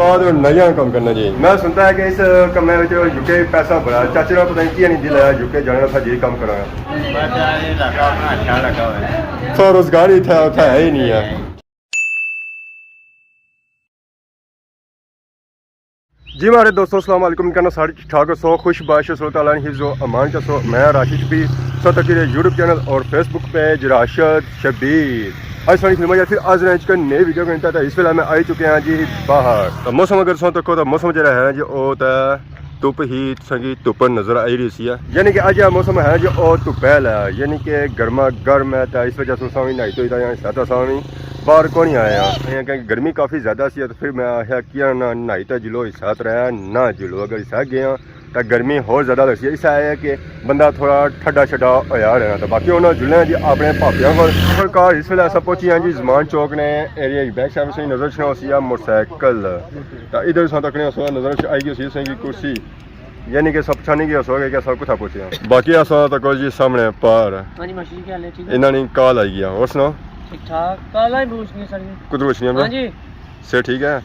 उस्ताद नया काम करना जी। मैं सुनता है कि इस कम में यूके पैसा बड़ा चाचे ने पता नहीं किया नहीं दिलाया यूके जाने था जी काम करा तो रोजगार ही था है ही नहीं है। जी हमारे दोस्तों अस्सलाम वालेकुम करना सारी ठीक ठाक सो खुश बाश ताला हिफ्ज़ो अमान चसो मैं राशिद भी सो तक यूट्यूब चैनल और फेसबुक पेज राशिद शबीर आज सारी फिल्म या फिर आज रेंज का नई वीडियो घंटा था। इस फिलहाल में आई चुके हैं जी बाहर। तो मौसम अगर सो तक तो मौसम जरा है जी ओ धुप ही संगी धुप नज़र आई रही सी है यानी कि अज मौसम है जो ओ धुपैल है यानी कि गर्मा गर्म है। तो इस वजह से सामी नहाई तो सादा सामी बाहर को नहीं आया क्योंकि गर्मी काफ़ी ज़्यादा सी। तो फिर मैं आया किया ना नहाई तो जिलो हिसाब रहा ना जिलो अगर हिसाब गया तो गर्मी होर ज़्यादा लगती है। इस है कि बंदा थोड़ा ठंडा छड्डा होया रहना। तो बाकी उन्होंने जुड़े जी अपने भापिया को इस वे अस पहुंची हैं जी जमान चौक ने एरिया बैक साइड से नज़र से मोटरसाइकिल तो इधर से तक नज़र आएगी सी कुर्सी यानी कि सब छानी की सो गया सब कुछ पहुंचे बाकी अस तक जी सामने पार इन्होंने कॉल आई गया और सुनाओ कुछ रोशनी से ठीक है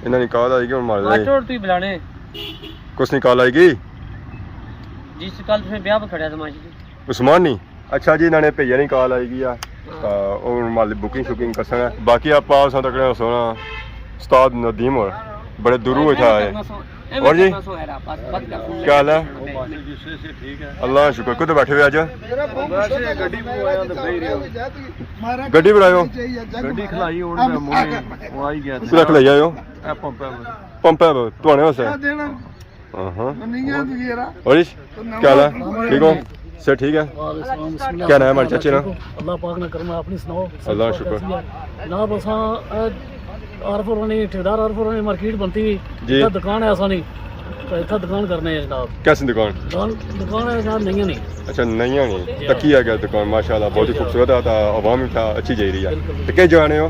इन्होंने कॉल आई गई मार कुछ नहीं कॉल आएगी जिस कल फिर ब्याह खड़ा तमाशी उस्मान नहीं अच्छा जी इन्होंने भेजा नहीं कॉल आएगी माली बुकिंग शुकिंग कसना है। बाकी आप तक सोना उस्ताद नदीम और बड़े दूर था और जी क्या हाल है अल्लाह शुक्र कुछ बैठे हुए आज गड्डी बनाओ खिलाई आयो पंप है तुआने वास्ते और क्या हाल है ठीक हो सर ठीक है क्या नाम है हमारे चाचे ना अल्लाह पाक ने करना अपनी सुनाओ अल्लाह शुक्र जनाब असा आरफोरानी ठेकेदार आरफोरानी मार्केट बनती जी दुकान है ऐसा नहीं तो इतना दुकान करने है जनाब कैसी दुकान दुकान है जनाब नहीं नहीं अच्छा नहीं नहीं तकी है क्या दुकान माशाल्लाह बहुत ही खूबसूरत है आवाम भी अच्छी जा रही है तो क्या जाने हो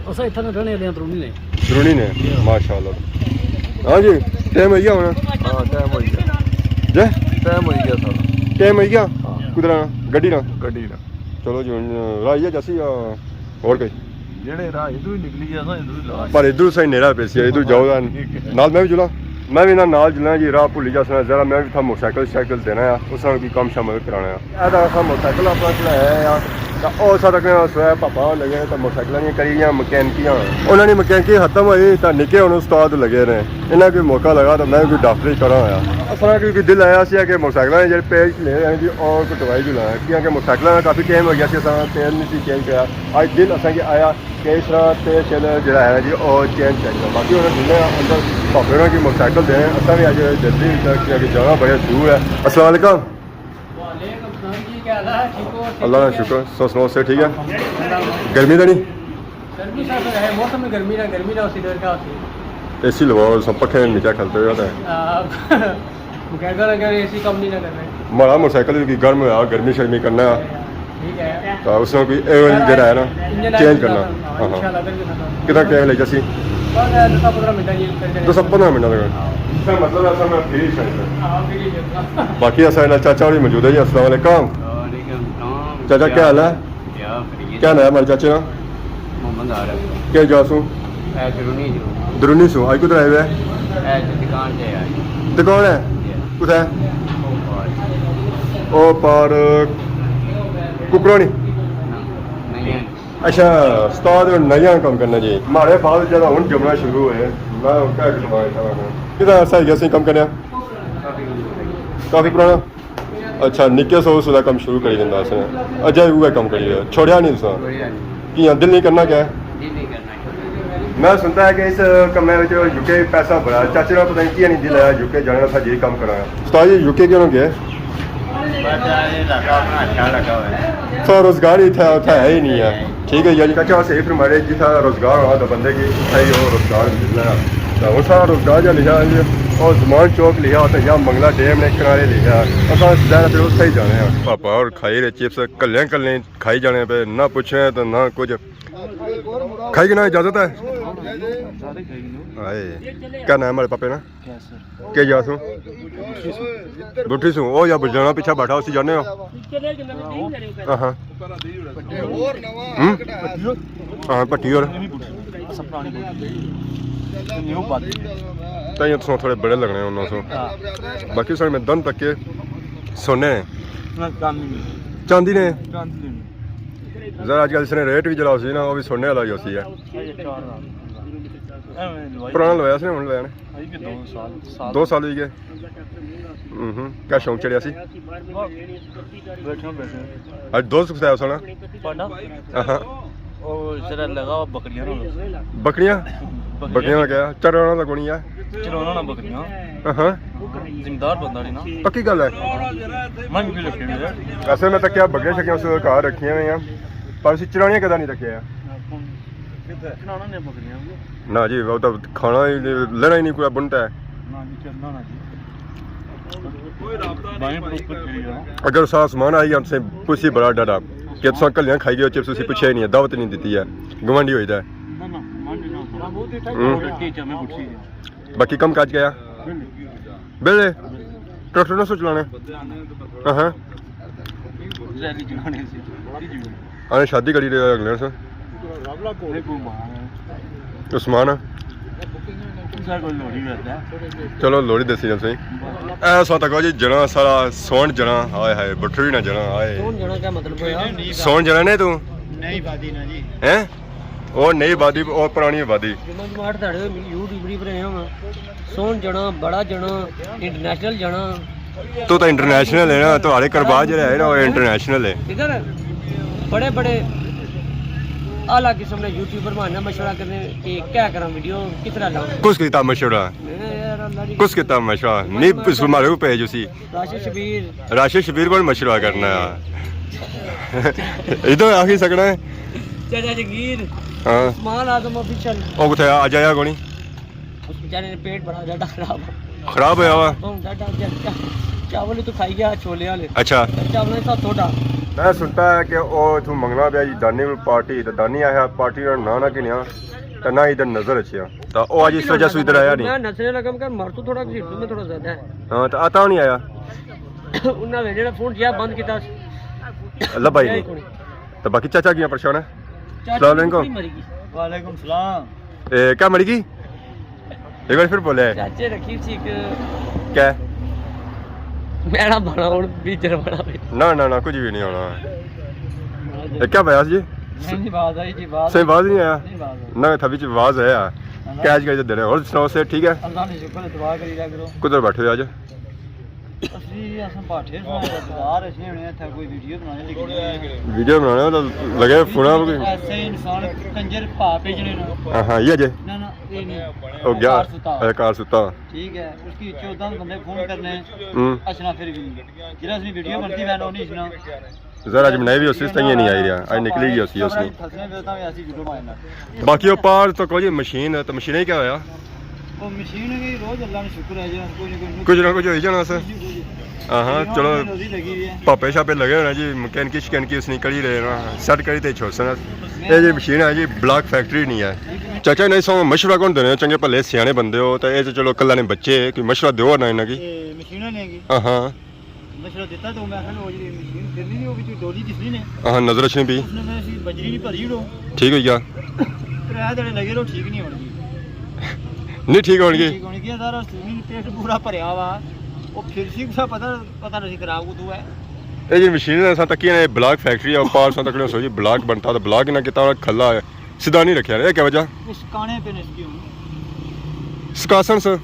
असा इतना रहने वाले द्रोणी ने माशाल्लाह हाँ जी टाइम हो गया होना टाइम हो गया जे टाइम हो गया था टाइम हो गया कुदरा गड्डी ना चलो जी राही है जैसी और कोई जेड़े राह इधर ही निकली गया था इधर पर इधर सही नेरा पैसी इधर जाओ नाल मैं भी जुला मैं भी ना नाल जुलना जी राह भुली जा जरा मैं भी था मोटरसाइकिल देना है उस भी काम शाम कराना है मोटरसाइकिल अपना चलाया तो सोया पापा लगे तो मोटरसाइकिल करी मकैनिकियां उन्होंने मकैनिकी खत्म हुई तो निके हम उस्ताद लगे रहे इन्हें कोई मौका लगा तो मैं कोई डॉक्टरी करा होया असला क्योंकि दिल आया कि मोटरसाइकिल जो पेज ले रहे हैं जी और कोई दवाई भी लाया क्योंकि मोटरसाइकिल में काफ़ी टाइम हो गया तेल नहीं चेंज किया अज दिल असा आया कि इस तरह तेल जो है जी और चेंज चाहिए। बाकी उन्होंने जिले अंदर भापे की मोटरसाइकिल दें असा भी अज जल्दी जाना बड़े दूर है। अस्सलाम वालेकुम अल्लाह शुक्र सो सुनो से ठीक है गर्मी तो नहीं मौसम में गर्मी ना उसी देर का एसी लगवाओ सब पखे नीचे खलते हुए अगर एसी कम नहीं ना कर रहे माड़ा मोटरसाइकिल की गर्म हुआ गर्मी शर्मी करना ठीक है तो उसमें कोई जरा है ना चेंज करना हाँ हाँ कितना टाइम लग जासी 10-15 मिनट लगा मतलब ऐसा मैं फ्री बाकी ऐसा चाचा और मौजूद है जी अस्सलाम वालेकुम चाचा क्या हाल है क्या नाम है हमारे चाचे ना क्या जासू दरूनी सू आज कुछ आए हुए दुकान है कुछ है ओ पार कुकरोनी अच्छा उस्ताद नया काम करना जी हमारे बाद ज़्यादा हूँ जमना शुरू हुए मैं कितना अर्सा है गया कम करने काफ़ी पुराना अच्छा निक्के सौ उसका कम शुरू करी दिंदा उसने अजय उहे कम करी छोड़िया नहीं तुसा कि दिल नहीं करना क्या मैं सुनता है कि इस कम में यूके पैसा बड़ा चाचे ने पता नहीं किया नहीं दिलाया यूके जाने था जी काम करा उस्ताद जी यूके क्यों गए तो रोजगार ही था है ही नहीं है ठीक है यानी चाचा सही फिर हमारे जितना रोजगार हो तो बंदे की सही हो रोजगार मिलना है तो वो सारा रोजगार जो लिखा और जमान चौक लिखा होता है या मंगला डैम ने किनारे लिखा ज़्यादा फिर उस ही जाने हैं पापा और खाई रहे चिप्स कल्ले खाई जाने पे ना पूछे तो ना कुछ खाई के ना इजाज़त है क्या नाम हमारे पापे ना क्या जासू बुठी सू ओ या बुझाना पीछा बैठा उसी जाने हो हाँ हाँ भट्टी और असा पुरानी बोली न्यू बात ताइयों तो थोड़े बड़े लगने हैं उन्होंने बाकी सारे में दन तक के सोने ने चांदी ने जरा आजकल इसने रेट भी जला सी ना वो भी सोने वाला ही होती है पुराना लवाया सी ना हुण लवाया ने 2 साल हो गए क्या शौक चढ़िया सी आज दोस्त बताया सोना हाँ जरा लगा बकरियां बकरियां बकरियां का क्या चराना तो कोनी है चराना ना बकरियां हाँ जिम्मेदार बंदा नहीं ना पक्की गल है मन भी लगे है वैसे मैं तक क्या बकरियां शकियां उस घर रखियां हुई हैं पर उसी चरानियां कदा नहीं रखिया चराना ने बकरियां ना जी वो तो खाना ही लेना ही नहीं पूरा बुनता है ना जी चलना ना जी कोई राबता नहीं अगर सारा सामान आई हमसे पुछी बड़ा डरा कि तुम कलियां खाई गए चिप्स उसी पूछे नहीं है दावत नहीं दी है गवांडी होता है बाकी कम काज गया बेले ट्रैक्टर ना चलाने हाँ आने शादी करी रहे अगले से उस्मान चलो लोड़ी दसी जब सही ऐसा तक जी जना सारा सोन जना आए हाय बठरी ना जना आए सोन जना क्या मतलब है सोन जना ने तू नहीं बादी ना जी हैं और नई वादी और पुरानी वादी जमात धड़े यूट्यूब पर रहे हम सोन जना बड़ा जना इंटरनेशनल जना तो इंटरनेशनल है ना तो हमारे करबाज जो है ना वो इंटरनेशनल है इधर बड़े बड़े आला किस्म ने यूट्यूबर मारना मशवरा करने कि क्या करा वीडियो किस तरह लाऊं कुछ किता मशवरा कुछ किता मशवरा नहीं हमारे को भेज उसी राशिद शबीर को मशवरा करना है इधर आ ही सकना है चाचा जगीर हाँ उस्मान आजम ऑफिशियल ओ कुछ आ जाया कोनी उस बेचारे ने पेट बड़ा ज्यादा खराब होया हुआ चावल ही तो खाई गया छोले वाले अच्छा चावल के साथ थोड़ा मैं सुनता है कि वो तू मंगना पिया जी दानी पार्टी तो दानी आया पार्टी का ना ना गिनिया तो ना इधर नजर अच्छिया तो वो आज इस वजह से इधर आया नहीं मैं नचने लगा मैं मर तो थोड़ा घसीट में थोड़ा ज्यादा है हाँ तो आता नहीं आया उन्ना वे जेड़ा फोन किया बंद किया अल्लाह भाई नहीं तो बाकी चाचा किया परेशान है अस्सलाम वालेकुम वालेकुम सलाम क्या मरी की एक बार फिर बोले चाचे रखी थी क्या मेरा बना और बीचर बना ना ना ना कुछ भी नहीं होना क्या बयास जी नहीं बात आई जी बात सही बात नहीं आया नहीं बात ना थबी च आवाज है यार कैच कैच दे रहे और सुनाओ से ठीक है अल्लाह ने शुक्र दुआ करी जा करो कुधर बैठे हो आज ਅਸੀਂ ਅਸਾਂ ਪਾਠੇ ਸੁਣਾਇਆ ਬਾਹਰ ਅਸੀਂ ਹੁਣੇ ਇੱਥੇ ਕੋਈ ਵੀਡੀਓ ਬਣਾਉਣੇ ਲੱਗੇ वीडियो बनाने तो लगे फोन ऐसे इंसान कंजर पा भेजने ना हाँ ये जे ना ना ये नहीं हो गया कार सुता ठीक है उसकी 14 बंदे फोन करने हम्म अच्छा फिर भी जिला असली वीडियो बनती वैन नहीं सुना जरा आज बनाई भी उसी से नहीं आई रहा आज निकली गई उसी उसकी फसने में तो ऐसी वीडियो मारना बाकी वो पार तो कोई मशीन है तो मशीन ही क्या होया वो मशीन की रोज अल्लाह ने शुक्र है जी कुछ ना कुछ हो ही जाना सर हाँ चलो रोजी लगी हुई है पापे शापे लगे होना जी मकैनिकी शकैनिकी उसने करी रहे ना सेट करी तो छोड़ सना ये जी मशीन है जी ब्लॉक फैक्ट्री नहीं है चाचा नहीं सो मशवरा कौन देने चंगे भले सियाने बंदे हो तो ये चलो कल्ला ने बच्चे कोई मशवरा दो ना इन्हें की मशीन लेंगी हाँ हाँ मशवरा देता तो मैं कहना वो जी मशीन करनी नहीं होगी डोली जिसने ने हाँ नजर अच्छी भी उसने मैं बजरी नहीं भरी उड़ो ठीक हो गया किराया देने लगे रो ठीक नहीं होगी नहीं ठीक होगी ठीक होगी सारा स्विमिंग पेट पूरा भरया हुआ वो फिर सी का पता पता नहीं खराब को है ये जी मशीन है सा तक ये ब्लॉक फैक्ट्री है पार सा तक सो जी ब्लॉक बनता तो ब्लॉक ना कितना खल्ला है सीधा नहीं रखा है क्या वजह इस काने पे निसकी हूं सुकासन सर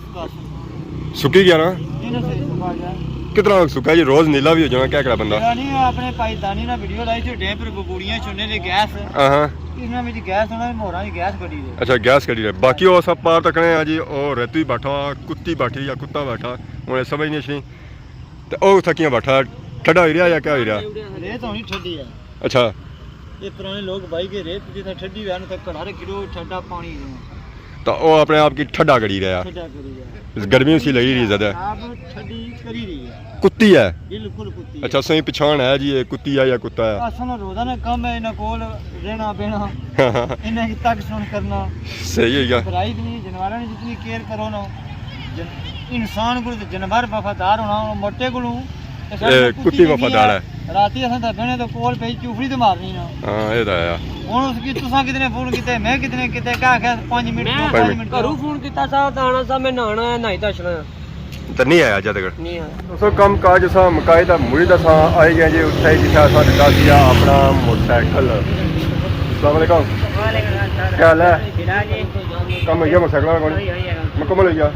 सुकी गया ना इन्हें से सुका गया कितना सुका जी रोज नीला भी हो जाना क्या करा बंदा नहीं अपने पाईदानी ना वीडियो लाई थी डे पर बबूड़ियां चुनने ले गैस हाँ इसमें मेरी गैस होना मोहरा की गैस कटी है अच्छा गैस करी रहे बाकी वो सब पार तकने है जी और रेतू बैठा कुत्ती बैठी या कुत्ता बैठा उन्हें समझ नहीं अच्छी तो वो थकियां बैठा ठंडा हो रहा या क्या हो रहा रेत होनी ठंडी है अच्छा ये पुराने लोग भाई के रेत जितना ठंडी वैन तक कड़ा किलो ठंडा पानी तो वो अपने आप की ठंडा करी रहा ठंडा करी है गर्मी उसी लगी रही ज्यादा आप ठंडी करी रही है कुत्ती है बिल्कुल कुत्ती अच्छा सही पछाण है जी ये कुत्ती है या कुत्ता है असन रोजाना काम है इन्हें कोल रहना बहना इन्हें की तक सुन करना सही है क्या बुराई नहीं जानवरों की जितनी केयर करो ना इंसान को जानवर वफादार होना मोटे को ਕੁੱਤੀ ਵਫਾਦਾਰ ਹੈ ਰਾਤੀ ਅਸਾਂ ਦੱਬਣੇ ਤੋਂ ਕੋਲ ਪਈ ਚੂਫੜੀ ਤੇ ਮਾਰਨੀ ਨਾ ਹਾਂ ਇਹ ਤਾਂ ਆ ਹੁਣ ਉਸ ਕੀ ਤੁਸੀਂ ਕਿਤਨੇ ਫੋਨ ਕੀਤੇ ਮੈਂ ਕਿਤਨੇ ਕੀਤੇ ਕਾ ਖਿਆ 5 ਮਿੰਟ ਮੈਂ 5 ਮਿੰਟ ਘਰੋਂ ਫੋਨ ਕੀਤਾ ਸਾਹ ਦਾਣਾ ਸਾਹ ਮੈਂ ਨਹਾਣਾ ਹੈ ਨਹਾਈ ਤਛਣਾ ਤਾਂ ਨਹੀਂ ਆਇਆ ਜਦ ਤੱਕ ਨਹੀਂ ਆ ਦੋਸਤੋ ਕੰਮ ਕਾਜ ਅਸਾਂ ਮੁਕਾਏ ਤਾਂ ਮੁੜੀ ਦਾ ਸਾਂ ਆਏ ਗਏ ਜੀ ਉੱਥੇ ਜਿੱਥੇ ਅਸਾਂ ਦਿੱਤਾ ਸੀ ਆਪਣਾ ਮੋਟਰਸਾਈਕਲ अस्सलाम वालेकुम क्या हाल है कम होइया मोटरसाइकिल कोल मुकम्मल होइया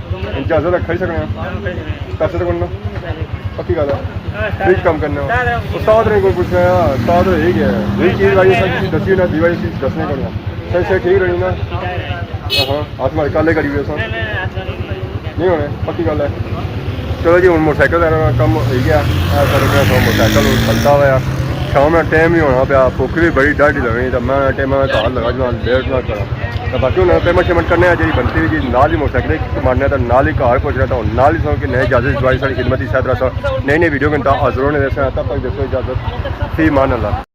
इजाजत रख ही सकने पैसे तो कोई पक्की गल है फ्री काम करना उस्ताद ने कोई पूछना उस्ताद हो ही गया यही चीज़ भाई असां दसी ना दीवाई चीज़ दसने को सही सही ठीक रही ना हाँ हाथ मार काले करी हुए नहीं होने पक्की गल है चलो जी हूँ मोटरसाइकिल का कम हो गया मोटरसाइकिल चलता हुआ शाम में टाइम ही होना पाया भुख भी बड़ी डाढ़ी लगनी तो मैं टाइम घर लगा जो लेट ना करा तो बाकी हूँ पेमेंट शेमेंट करने जी बनती जी नाल ही मोटरसाइकिल मारने तो नाल ही घर पहुँचना तो नाल ही सौ कि नए इजाजत दवाई सारी खिदमत ही शायद रसा नई नई वीडियो घंटा हाजिर होने दे तब तक दसो इजाजत फी मान अल्लाह।